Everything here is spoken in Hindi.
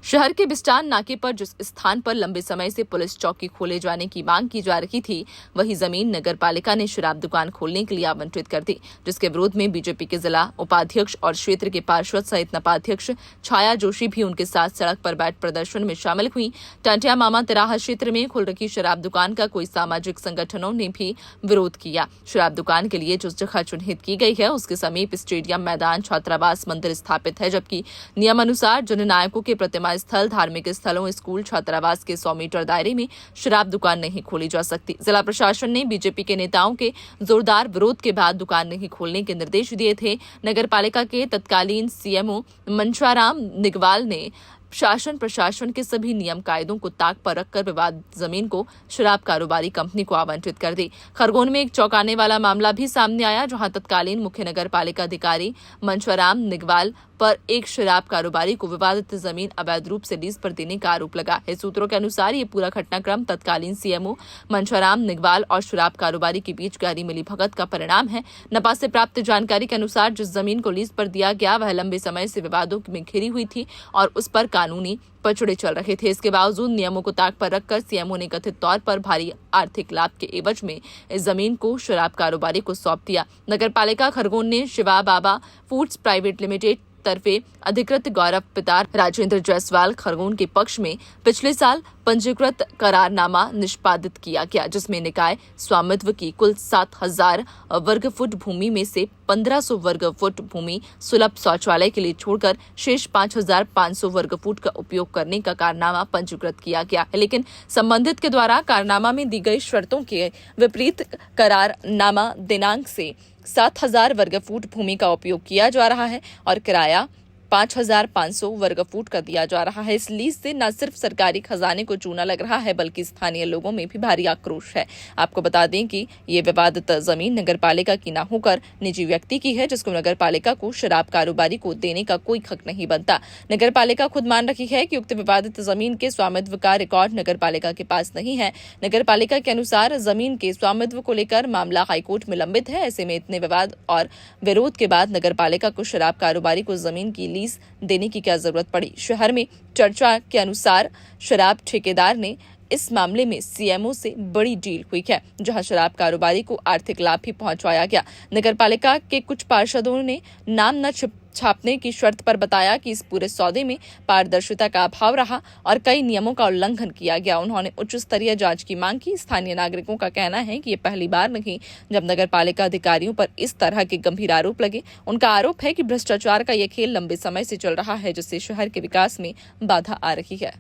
शहर के बिस्टान नाके पर जिस स्थान पर लंबे समय से पुलिस चौकी खोले जाने की मांग की जा रही थी, वही जमीन नगर पालिका ने शराब दुकान खोलने के लिए आवंटित कर दी, जिसके विरोध में बीजेपी के जिला उपाध्यक्ष और क्षेत्र के पार्षद सहित नपाध्यक्ष छाया जोशी भी उनके साथ सड़क पर बैठ प्रदर्शन में शामिल हुई। टांटिया मामा तिराहा क्षेत्र में खुल रखी शराब दुकान का कोई सामाजिक संगठनों ने भी विरोध किया। शराब दुकान के लिए जो जगह चिन्हित की गई है, उसके समीप स्टेडियम, मैदान, छात्रावास, मंदिर स्थापित है, जबकि नियमानुसार जननायकों के प्रतिमा स्थल, धार्मिक स्थलों, स्कूल, छात्रावास के 100 मीटर दायरे में शराब दुकान नहीं खोली जा सकती। जिला प्रशासन ने बीजेपी के नेताओं के जोरदार विरोध के बाद दुकान नहीं खोलने के निर्देश दिए थे। नगर पालिका के तत्कालीन सीएमओ मंशाराम निगवाल ने शासन प्रशासन के सभी नियम कायदों को ताक पर रखकर विवाद जमीन को शराब कारोबारी कंपनी को आवंटित कर दी। खरगोन में एक चौंकाने वाला मामला भी सामने आया, जहां तत्कालीन मुख्य नगर पालिका अधिकारी मंशाराम निगवाल पर एक शराब कारोबारी को विवादित जमीन अवैध रूप से लीज पर देने का आरोप लगा है। सूत्रों के अनुसार ये पूरा घटनाक्रम तत्कालीन सीएमओ मंशाराम निगवाल और शराब कारोबारी के बीच गहरी मिलीभगत का परिणाम है। नपा से प्राप्त जानकारी के अनुसार जिस जमीन को लीज पर दिया गया, वह लंबे समय से विवादों में घिरी हुई थी और उस पर कानूनी पचड़े चल रहे थे। इसके बावजूद नियमों को ताक पर रखकर सीएमओ ने कथित तौर पर भारी आर्थिक लाभ के एवज में इस जमीन को शराब कारोबारी को सौंप दिया। नगर पालिका खरगोन ने शिवा बाबा फूड्स प्राइवेट लिमिटेड तरफे अधिकृत गौरव पितार राजेंद्र जायसवाल खरगोन के पक्ष में पिछले साल पंजीकृत करारनामा निष्पादित किया गया, जिसमें निकाय स्वामित्व की कुल 7,000 वर्ग फुट भूमि में से 1,500 वर्ग फुट भूमि सुलभ शौचालय के लिए छोड़कर शेष 5,500 वर्ग फुट का उपयोग करने का कारनामा पंजीकृत किया गया है। लेकिन संबंधित के द्वारा कारनामा में दी गई शर्तों के विपरीत करारनामा दिनांक से 7,000 वर्ग फुट भूमि का उपयोग किया जा रहा है और किराया 5,500 वर्ग फुट का दिया जा रहा है। इस लीज से न सिर्फ सरकारी खजाने को चूना लग रहा है, बल्कि स्थानीय लोगों में भी भारी आक्रोश है। आपको बता दें कि ये विवादित जमीन नगर पालिका की न होकर निजी व्यक्ति की है, जिसको नगर पालिका को शराब कारोबारी को देने का कोई हक नहीं बनता। नगर पालिका खुद मान रही है कि उक्त विवादित जमीन के स्वामित्व का रिकॉर्ड नगर पालिका के पास नहीं है। नगर पालिका के अनुसार जमीन के स्वामित्व को लेकर मामला हाईकोर्ट में लंबित है। ऐसे में इतने विवाद और विरोध के बाद नगर पालिका को शराब कारोबारी को जमीन की लीज देने की क्या जरूरत पड़ी। शहर में चर्चा के अनुसार शराब ठेकेदार ने इस मामले में सीएमओ से बड़ी डील हुई है, जहां शराब कारोबारी को आर्थिक लाभ भी पहुंचाया गया। नगर पालिका के कुछ पार्षदों ने नाम न छापने की शर्त पर बताया कि इस पूरे सौदे में पारदर्शिता का अभाव रहा और कई नियमों का उल्लंघन किया गया। उन्होंने उच्च स्तरीय जांच की मांग की। स्थानीय नागरिकों का कहना है कि ये पहली बार नहीं जब नगर पालिका अधिकारियों पर इस तरह के गंभीर आरोप लगे। उनका आरोप है कि भ्रष्टाचार का यह खेल लंबे समय से चल रहा है, जिससे शहर के विकास में बाधा आ रही है।